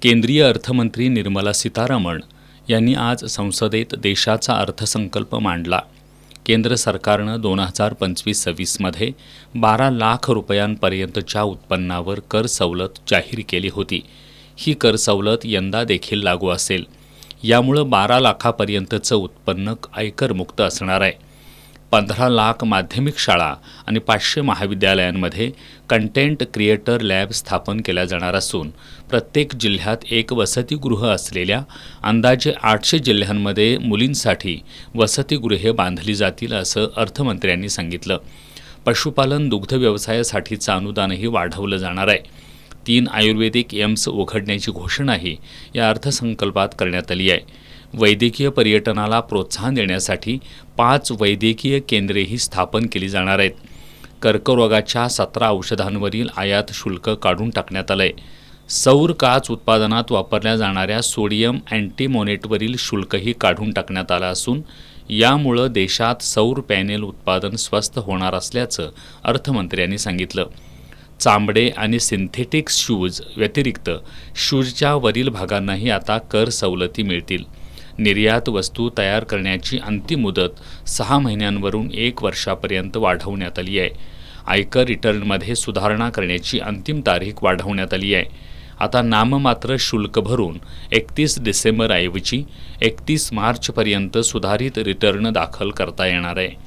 केंद्रीय अर्थमंत्री निर्मला सीतारामन यांनी आज संसदेत देशाचा अर्थसंकल्प मांडला। केंद्र सरकारनं 2025-26मध्ये 12 लाख रुपयांपर्यंतच्या उत्पन्नावर कर सवलत जाहीर केली होती। ही कर सवलत यंदा देखील लागू असेल। यामुळे 12 लाखापर्यंतचं उत्पन्न आयकरमुक्त असणार आहे। 15 लाख माध्यमिक शाळा आणि 500 महाविद्यालयांमध्ये कंटेंट क्रिएटर लॅब स्थापन केल्या जाणार असून प्रत्येक जिल्ह्यात एक वसतिगृह असलेल्या अंदाजे 800 जिल्ह्यांमध्ये मुलींसाठी वसतिगृहे बांधली जातील असं अर्थमंत्र्यांनी सांगितलं। पशुपालन दुग्ध व्यवसायासाठीचं अनुदानही वाढवलं जाणार आहे। 3 आयुर्वेदिक एम्स उघडण्याची घोषणाही या अर्थसंकल्पात करण्यात आली आहे। वैद्यकीय पर्यटनाला प्रोत्साहन देण्यासाठी 5 वैद्यकीय केंद्रेही स्थापन केली जाणार आहेत। कर्करोगाच्या 17 औषधांवरील आयात शुल्क काढून टाकण्यात आलंय। सौर काच उत्पादनात वापरल्या जाणाऱ्या सोडियम अँटीमोनेटवरील शुल्कही काढून टाकण्यात आलं असून यामुळे देशात सौर पॅनेल उत्पादन स्वस्त होणार असल्याचं अर्थमंत्र्यांनी सांगितलं। चामडे आणि सिंथेटिक शूज व्यतिरिक्त शूजच्या वरील भागांनाही आता कर सवलती मिळतील। निर्यात वस्तू तयार करण्याची अंतिम मुदत 6 महिन्यांवरून 1 वर्षापर्यंत वाढवण्यात आली आहे। आयकर रिटर्नमध्ये सुधारणा करण्याची अंतिम तारीख वाढवण्यात आली आहे। आता नाममात्र शुल्क भरून 31 डिसेंबरऐवजी 31 मार्चपर्यंत सुधारित रिटर्न दाखल करता येणार आहे।